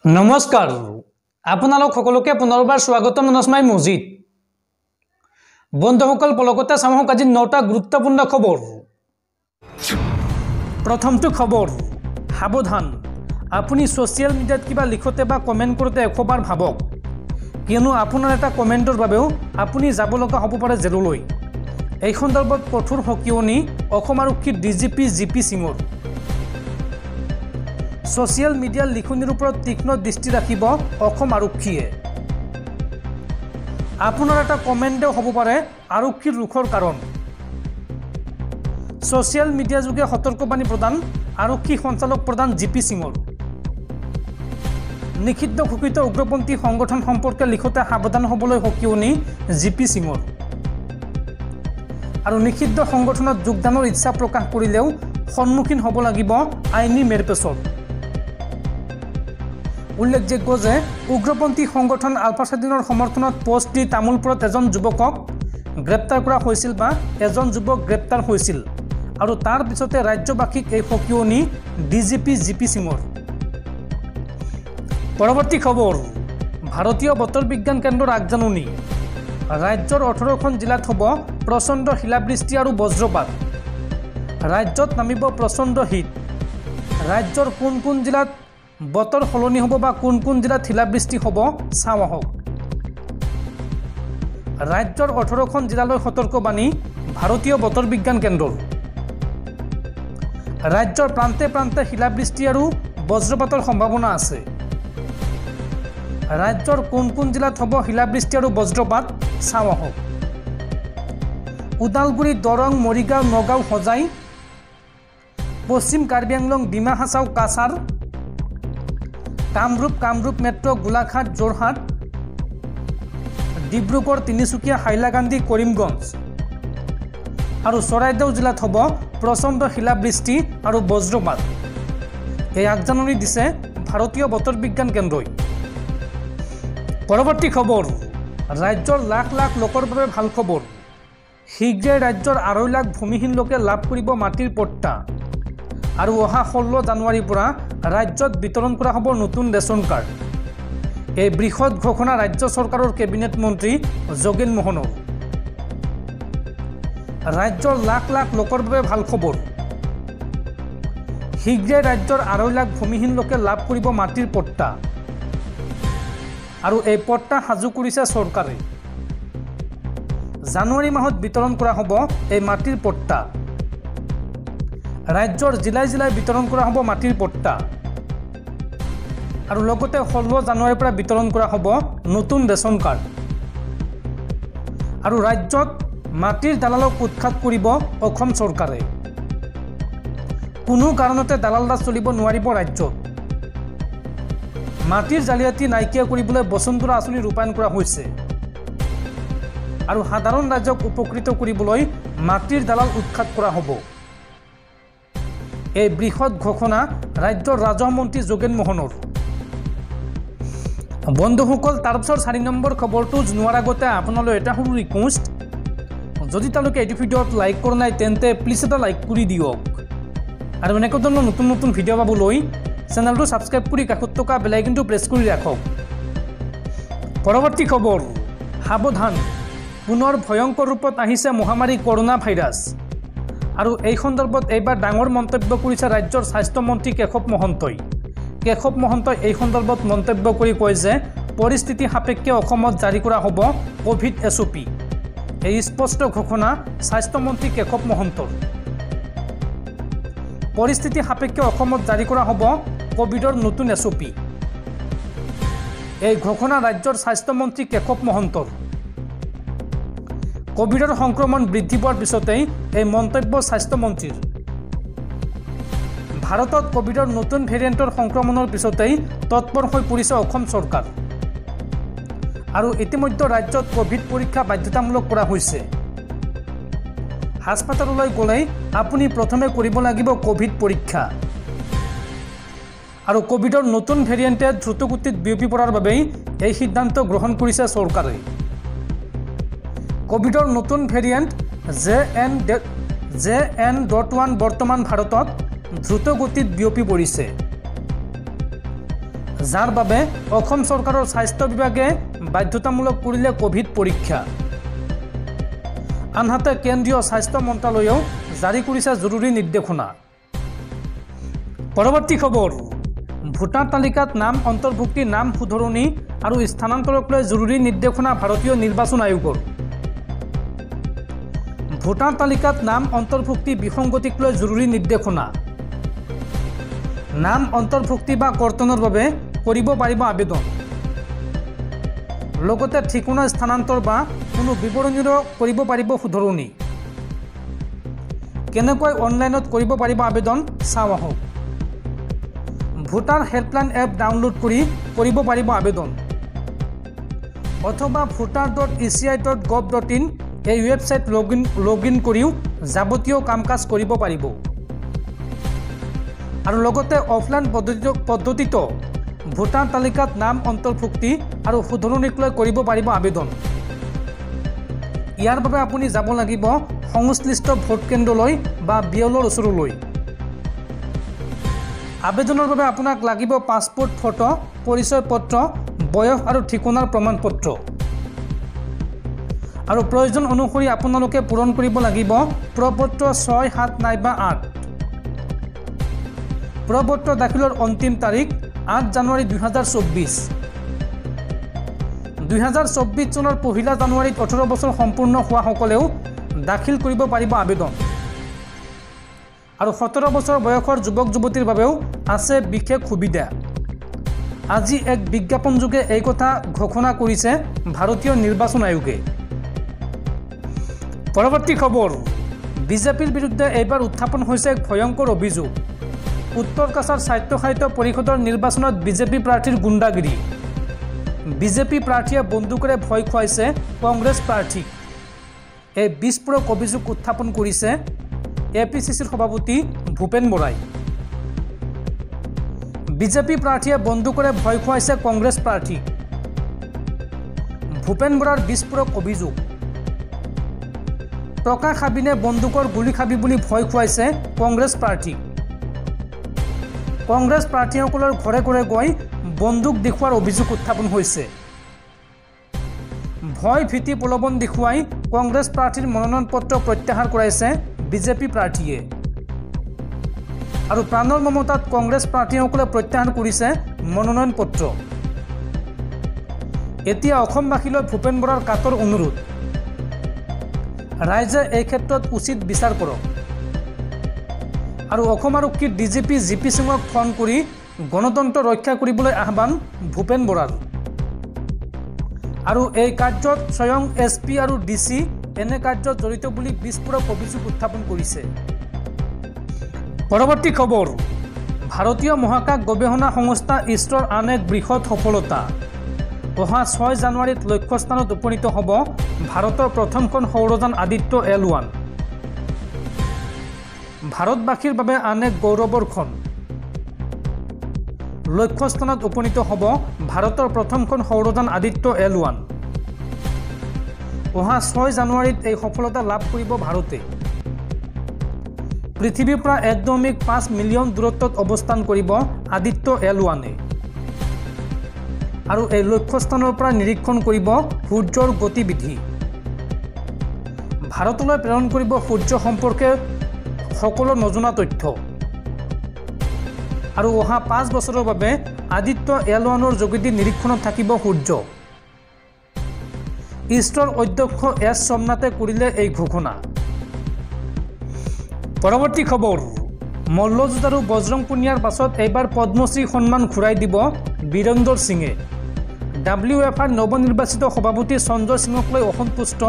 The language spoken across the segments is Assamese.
নমস্কাৰ আপোনালোক সকলোকে পুনৰবাৰ স্বাগতম ননস্মাই মজিদ বন্ধুসকল পলকতে চামক আজি 9টা গুৰুত্বপূৰ্ণ খবৰ প্ৰথমটো খবৰ সাৱধান আপুনি সোশ্যাল মিডিয়াত কিবা লিখতে বা কমেন্ট কৰোতে একবাৰ ভাবক কিয়নো আপোনাৰ এটা কমেন্টৰ বাবেও আপুনি যাব লগা হ'ব পাৰে জেললৈ এই সন্দৰ্ভত কঠোৰ হকিয়নি অসম আৰক্ষীৰ ডিজিপি জিপি সিঙৰ সোশ্যাল মিডিয়াৰ লিখনিৰ ওপৰত তীক্ষ্ণ দৃষ্টি ৰাখিব অসম আৰক্ষীয়ে আপোনাৰ এটা কমেন্টও হ'ব পাৰে আৰক্ষীৰ ৰুখৰ কাৰণ সোশ্যাল মিডিয়া যোগে সতৰ্কবাণী প্ৰদান আৰক্ষী সঞ্চালক প্ৰধান জিপি সিঙৰ নিষিদ্ধ ঘোষিত উগ্ৰপন্থী সংগঠন সম্পৰ্কে লিখতে সাৱধান হ'বলৈ হকিয়নি জিপি সিঙৰ আৰু নিষিদ্ধ সংগঠনত যোগদানৰ ইচ্ছা প্ৰকাশ কৰিলেও সন্মুখীন হ'ব লাগিব আইনী মেৰপেছৰ উল্লেখযোগ্য যে উগ্ৰপন্থী সংগঠন আলফা স্বাধীনৰ সমৰ্থনত পোষ্ট দি তামুলপুৰত এজন যুৱকক গ্ৰেপ্তাৰ কৰা হৈছিল বা এজন যুৱক গ্ৰেপ্তাৰ হৈছিল আৰু তাৰ পিছতে ৰাজ্যবাসীক এই হকিয়নি ডিজিপি জিপি সিঙৰ পৰৱৰ্তী খবৰ ভাৰতীয় বতৰ বিজ্ঞান কেন্দ্ৰৰ আগজাননী ৰাজ্যৰ 18খন জিলাত হ'ব প্ৰচণ্ড শিলাবৃষ্টি আৰু বজ্ৰপাত ৰাজ্যত নামিব প্ৰচণ্ড শীত ৰাজ্যৰ কোন জিলাত বতৰ সলনি হ'ব বা কোন জিলাত শিলাবৃষ্টি হ'ব চাওঁ আহক ৰাজ্যৰ 18খন জিলালৈ সতৰ্কবাণী ভাৰতীয় বতৰ বিজ্ঞান কেন্দ্ৰৰ ৰাজ্যৰ প্ৰান্তে প্ৰান্তে শিলাবৃষ্টি আৰু বজ্ৰপাতৰ সম্ভাৱনা আছে ৰাজ্যৰ কোন জিলাত হ'ব শিলাবৃষ্টি আৰু বজ্ৰপাত চাওঁ আহক ওদালগুৰি দৰং মৰিগাঁও নগাঁও হোজাই পশ্চিম কাৰ্বি আংলং ডিমা হাছাও কাছাৰ কামৰূপ মেট্ৰ গোলাঘাট যোৰহাট ডিব্ৰুগড় তিনিচুকীয়া হাইলাকান্দি কৰিমগঞ্জ আৰু চৰাইদেউ জিলাত হ'ব প্ৰচণ্ড শিলাবৃষ্টি আৰু বজ্ৰপাত এই আগজাননী দিছে ভাৰতীয় বতৰ বিজ্ঞান কেন্দ্ৰই পৰৱৰ্তী খবৰ ৰাজ্যৰ লাখ লাখ লোকৰ বাবে ভাল খবৰ শীঘ্ৰে ৰাজ্যৰ 2.5 লাখ ভূমিহীন লোকে লাভ কৰিব মাটিৰ পট্টা আৰু অহা 16 জানুৱাৰীৰ পৰা ৰাজ্যত বিতৰণ কৰা হ'ব নতুন ৰেচন কাৰ্ড এই বৃহৎ ঘোষণা ৰাজ্য চৰকাৰৰ কেবিনেট মন্ত্ৰী যোগেন মোহনৰ ৰাজ্যৰ লাখ লাখ লোকৰ বাবে ভাল খবৰ শীঘ্ৰে ৰাজ্যৰ 2.5 লাখ ভূমিহীন লোকে লাভ কৰিব মাটিৰ পট্টা আৰু এই পট্টা সাজু কৰিছে চৰকাৰে জানুৱাৰী মাহত বিতৰণ কৰা হ'ব এই মাটিৰ পট্টা ৰাজ্যৰ জিলাই জিলাই বিতৰণ কৰা হ'ব মাটিৰ পট্টা আৰু লগতে 16 জানুৱাৰীৰ পৰা বিতৰণ কৰা হ'ব নতুন ৰেচন কাৰ্ড আৰু ৰাজ্যত মাটিৰ দালালক উৎখাত কৰিব অসম চৰকাৰে কোনো কাৰণতে দালাল ৰাজ চলিব নোৱাৰিব ৰাজ্যত মাটিৰ জালিয়াতি নাইকিয়া কৰিবলৈ বসুন্ধৰা আঁচনি ৰূপায়ণ কৰা হৈছে আৰু সাধাৰণ ৰাজ্যক উপকৃত কৰিবলৈ মাটিৰ দালাল উৎখাত কৰা হ'ব এই বৃহৎ ঘোষণা ৰাজ্যৰ ৰাজহ মন্ত্ৰী যোগেন মোহনৰ বন্ধুসকল তাৰপিছৰ 4 নম্বৰ খবৰটো জনোৱাৰ আগতে আপোনালৈ এটা সৰু ৰিকুৱেষ্ট যদি তেওঁলোকে এই ভিডিঅ'ত লাইক কৰা নাই তেন্তে প্লিজ এটা লাইক কৰি দিয়ক আৰু এনেকুৱা ধৰণৰ নতুন ভিডিঅ' পাবলৈ চেনেলটো সাবস্ক্ৰাইব কৰি কাষত থকা বেল আইকনটো প্ৰেছ কৰি ৰাখক পৰৱৰ্তী খবৰ সাৱধান পুনৰ ভয়ংকৰ ৰূপত আহিছে মহামাৰী কৰোনা ভাইৰাছ আৰু এই সন্দৰ্ভত এইবাৰ ডাঙৰ মন্তব্য কৰিছে ৰাজ্যৰ স্বাস্থ্য মন্ত্ৰী কেশৱ মহন্তই এই সন্দৰ্ভত মন্তব্য কৰি কয় যে পৰিস্থিতি সাপেক্ষে অসমত জাৰি কৰা হ'ব কোভিড SOP এই স্পষ্ট ঘোষণা স্বাস্থ্য মন্ত্ৰী কেশৱ মহন্তৰ পৰিস্থিতি সাপেক্ষে অসমত জাৰি কৰা হ'ব কোভিডৰ নতুন SOP এই ঘোষণা ৰাজ্যৰ স্বাস্থ্য মন্ত্ৰী কেশৱ মহন্তৰ কোভিডৰ সংক্ৰমণ বৃদ্ধি পোৱাৰ পিছতেই এই মন্তব্য স্বাস্থ্য মন্ত্ৰীৰ ভাৰতত কোভিডৰ নতুন ভেৰিয়েণ্টৰ সংক্ৰমণৰ পিছতেই তৎপৰ হৈ পৰিছে অসম চৰকাৰ আৰু ইতিমধ্যে ৰাজ্যত কোভিড পৰীক্ষা বাধ্যতামূলক কৰা হৈছে হাস্পতাললৈ গ'লেই আপুনি প্ৰথমে কৰিব লাগিব কোভিড পৰীক্ষা আৰু কোভিডৰ নতুন ভেৰিয়েণ্টে দ্ৰুতগতিত বিয়পি পৰাৰ বাবেই এই সিদ্ধান্ত গ্ৰহণ কৰিছে চৰকাৰে কোভিডৰ নতুন ভেৰিয়েণ্ট JN.1 বৰ্তমান ভাৰতত দ্ৰুতগতিত বিয়পি পৰিছে যাৰ বাবে অসম চৰকাৰৰ স্বাস্থ্য বিভাগে বাধ্যতামূলক কৰিলে কোভিড পৰীক্ষা। আনহাতে কেন্দ্ৰীয় স্বাস্থ্য মন্ত্ৰালয়েও জাৰি কৰিছে জৰুৰী নিৰ্দেশনা। পৰৱৰ্তী খবৰ, ভোটাৰ তালিকাত নাম অন্তৰ্ভুক্তি, নাম শুধৰণি আৰু স্থানান্তৰক লৈ জৰুৰী নিৰ্দেশনা ভাৰতীয় নিৰ্বাচন আয়োগৰ। ভোটাৰ তালিকাত নাম অন্তৰ্ভুক্তি বিসংগতিক লৈ জৰুৰী নিৰ্দেশনা। নাম অন্তৰ্ভুক্তি বা কৰ্তনৰ বাবে কৰিব পাৰিব আবেদন। লগতে ঠিকনা স্থানান্তৰ বা কোনো বিৱৰণীৰো কৰিব পাৰিব শুধৰণি। কেনেকৈ অনলাইনত কৰিব পাৰিব আবেদন চাওঁ আহক। ভোটাৰ হেল্পলাইন এপ ডাউনলোড কৰি কৰিব পাৰিব আবেদন, অথবা voter.eci.gov.in এই ৱেবছাইট লগইন কৰিও যাৱতীয় কাম কাজ কৰিব পাৰিব। আৰু লগতে অফলাইন পদ্ধতিত ভোটাৰ তালিকাত নাম অন্তৰ্ভুক্তি আৰু শুধৰণিক লৈ কৰিব পাৰিব আবেদন। ইয়াৰ বাবে আপুনি যাব লাগিব সংশ্লিষ্ট ভোট কেন্দ্ৰলৈ বা বিএলঅ'ৰ ওচৰলৈ। আবেদনৰ বাবে আপোনাক লাগিব পাছপোৰ্ট ফটো, পৰিচয় পত্ৰ, বয়স আৰু ঠিকনাৰ প্ৰমাণপত্ৰ। আৰু প্ৰয়োজন অনুসৰি আপোনালোকে পূৰণ কৰিব লাগিব প্ৰপত্ৰ 6, 7 নাইবা 8। প্ৰপত্ৰ দাখিলৰ অন্তিম তাৰিখ 8 জানুৱাৰী 2024। 2024 চনৰ 1 জানুৱাৰীত 18 বছৰ সম্পূৰ্ণ হোৱাসকলেও দাখিল কৰিব পাৰিব আবেদন। আৰু 17 বছৰ বয়সৰ যুৱক যুৱতীৰ বাবেও আছে বিশেষ সুবিধা। আজি এক বিজ্ঞাপনযোগে এই কথা ঘোষণা কৰিছে ভাৰতীয় নিৰ্বাচন আয়োগে। পৰৱৰ্তী খবৰ, বিজেপিৰ বিৰুদ্ধে এইবাৰ উত্থাপন হৈছে এক ভয়ংকৰ অভিযোগ। উত্তৰ কাছাৰ স্বায়ত্তশাসিত পৰিষদৰ নিৰ্বাচনত বিজেপি প্ৰাৰ্থীৰ গুণ্ডাগিৰি। বিজেপি প্ৰাৰ্থীয়ে বন্দুকেৰে ভয় খুৱাইছে কংগ্ৰেছ প্ৰাৰ্থীক। এই বিস্ফোৰক অভিযোগ উত্থাপন কৰিছে APCCৰ সভাপতি ভূপেন বৰাই। বিজেপি প্ৰাৰ্থীয়ে বন্দুকেৰে ভয় খুৱাইছে কংগ্ৰেছ প্ৰাৰ্থীক। ভূপেন বৰাৰ বিস্ফোৰক অভিযোগ। টকা খাবিনে বন্দুকৰ গুলি খাবি বুলি ভয় খুৱাইছে কংগ্ৰেছ প্ৰাৰ্থীক। কংগ্ৰেছ প্ৰাৰ্থীসকলৰ ঘৰে ঘৰে গৈ বন্দুক দেখুওৱাৰ অভিযোগ উত্থাপন হৈছে। ভয় ভীতি প্ৰলোভন দেখুৱাই কংগ্ৰেছ প্ৰাৰ্থীৰ মনোনয়ন পত্ৰ প্ৰত্যাহাৰ কৰাইছে বিজেপি প্ৰাৰ্থীয়ে। আৰু প্ৰাণৰ মমতাত কংগ্ৰেছ প্ৰাৰ্থীসকলে প্ৰত্যাহাৰ কৰিছে মনোনয়ন পত্ৰ। এতিয়া অসমবাসীলৈ ভূপেন বৰাৰ কাতৰ অনুৰোধ, ৰাইজে এই ক্ষেত্ৰত উচিত বিচাৰ কৰক। আৰু অসম আৰক্ষীৰ DGP GP সিঙক ফোন কৰি গণতন্ত্ৰ ৰক্ষা কৰিবলৈ আহ্বান ভূপেন বৰাৰ। আৰু এই কাৰ্যত স্বয়ং SP আৰু DC এনে কাৰ্যত জড়িত বুলি বিস্ফোৰক অভিযোগ উত্থাপন কৰিছে। পৰৱৰ্তী খবৰ, ভাৰতীয় মহাকাশ গৱেষণা সংস্থা ইছৰোৰ আন এক বৃহৎ সফলতা। অহা 6 জানুৱাৰীত লক্ষ্যস্থানত উপনীত হ'ব ভাৰতৰ প্ৰথমখন সৌৰযান আদিত্য L1। ভাৰতবাসীৰ বাবে আন এক গৌৰৱৰ ক্ষণ। লক্ষ্যস্থানত উপনীত হ'ব ভাৰতৰ প্ৰথমখন সৌৰযান আদিত্য L1। অহা 6 জানুৱাৰীত এই সফলতা লাভ কৰিব ভাৰতে। পৃথিৱীৰ পৰা 1.5 মিলিয়ন দূৰত্বত অৱস্থান কৰিব আদিত্য L1-এ। আৰু এই লক্ষ্যস্থানৰ পৰা নিৰীক্ষণ কৰিব সূৰ্যৰ গতিবিধি। ভাৰতলৈ প্ৰেৰণ কৰিব সূৰ্য সম্পৰ্কে সকলো নজনা তথ্য। আৰু অহা 5 বছৰৰ বাবে আদিত্য L1-ৰ যোগেদি নিৰীক্ষণত থাকিব সূৰ্য। ইছৰোৰ অধ্যক্ষ S সোমনাথে কৰিলে এই ঘোষণা। পৰৱৰ্তী খবৰ, মল্লযুঁজাৰু বজৰং পুনিয়াৰ পাছত এইবাৰ পদ্মশ্ৰী সন্মান ঘূৰাই দিব বীৰেন্দৰ সিঙে। WFR নৱনিৰ্বাচিত সভাপতি সঞ্জয় সিঙক লৈ অসন্তুষ্ট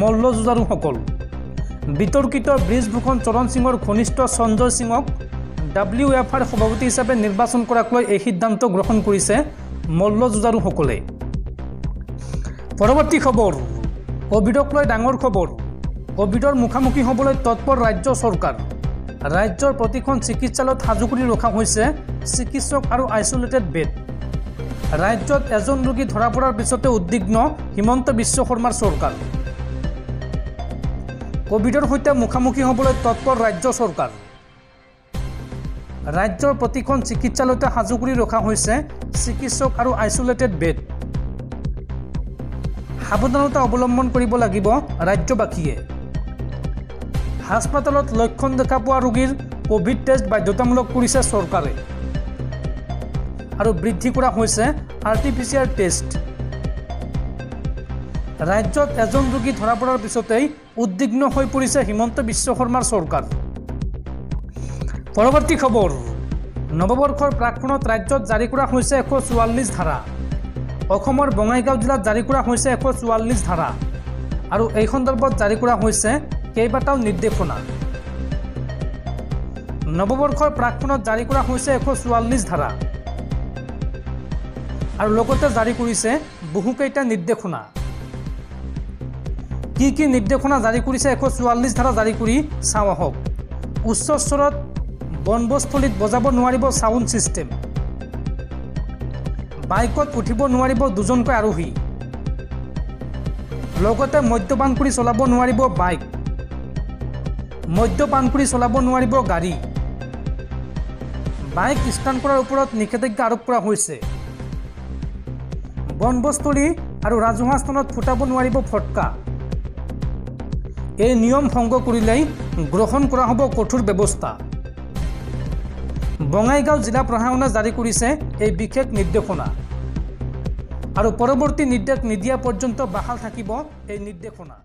মল্লযুঁজাৰুসকল। বিতৰ্কিত ব্ৰিজভূষণ চৰণ সিঙৰ ঘনিষ্ঠ সঞ্জয় সিঙক WFR সভাপতি হিচাপে নিৰ্বাচন কৰাক লৈ এই সিদ্ধান্ত গ্ৰহণ কৰিছে মল্লযুঁজাৰুসকলে। পৰৱৰ্তী খবৰ, কোভিডক লৈ ডাঙৰ খবৰ। কোভিডৰ মুখামুখি হ'বলৈ তৎপৰ ৰাজ্য চৰকাৰ। ৰাজ্যৰ প্ৰতিখন চিকিৎসালয়ত সাজু কৰি ৰখা হৈছে চিকিৎসক আৰু আইচোলেটেড বেড। ৰাজ্যত এজন ৰোগী ধৰা পৰাৰ পিছতে উদ্বিগ্ন হিমন্ত বিশ্ব শৰ্মাৰ চৰকাৰ। কোভিডৰ সৈতে মুখামুখি হ'বলৈ তৎপৰ ৰাজ্য চৰকাৰ। ৰাজ্যৰ প্ৰতিখন চিকিৎসালয়তে সাজু কৰি ৰখা হৈছে চিকিৎসক আৰু আইচোলেটেড বেড। সাৱধানতা অৱলম্বন কৰিব লাগিব ৰাজ্যবাসীয়ে। হাস্পাতালত লক্ষণ দেখা পোৱা ৰোগীৰ কোভিড টেষ্ট বাধ্যতামূলক কৰিছে চৰকাৰে আৰু বৃদ্ধি কৰা হৈছে আৰটিপিচিআৰ টেষ্ট। ৰাজ্যত এজন ৰোগী ধৰা পৰাৰ পিছতেই উদ্বিগ্ন হৈ পৰিছে হিমন্ত বিশ্ব শৰ্মাৰ চৰকাৰ। পৰৱৰ্তী খবৰ, নৱবৰ্ষৰ প্ৰাকক্ষণত ৰাজ্যত জাৰি কৰা হৈছে 144 ধাৰা। অসমৰ বঙাইগাঁও জিলাত জাৰি কৰা হৈছে 144 ধাৰা আৰু এই সন্দৰ্ভত জাৰি কৰা হৈছে কেইবাটাও নিৰ্দেশনা। নৱবৰ্ষৰ প্ৰাকক্ষণত জাৰি কৰা হৈছে 144 ধাৰা আৰু লগতে জাৰি কৰিছে বহুকেইটা নিৰ্দেশনা। কি নিৰ্দেশনা জাৰি কৰিছে 144 ধাৰা জাৰি কৰি চাওঁ আহক। উচ্চ স্তৰত বনভোজস্থলীত বজাব নোৱাৰিব ছাউণ্ড ছিষ্টেম। বাইকত উঠিব নোৱাৰিব দুজনকৈ আৰোহী। লগতে মদ্যপান কৰি চলাব নোৱাৰিব বাইক। মদ্যপান কৰি চলাব নোৱাৰিব গাড়ী। বাইক ষ্টাণ্ট কৰাৰ ওপৰত নিষেধাজ্ঞা আৰোপ কৰা হৈছে। বনভোজস্থলী আৰু ৰাজহুৱা স্থানত ফুটাব নোৱাৰিব ফটকা। এই নিয়ম ভংগ কৰিলেই গ্ৰহণ কৰা হ'ব কঠোৰ ব্যৱস্থা। বঙাইগাঁও জিলা প্ৰশাসনে জাৰি কৰিছে এই বিশেষ নিৰ্দেশনা আৰু পৰৱৰ্তী নিৰ্দেশ নিদিয়া পৰ্যন্ত বাহাল থাকিব এই নিৰ্দেশনা।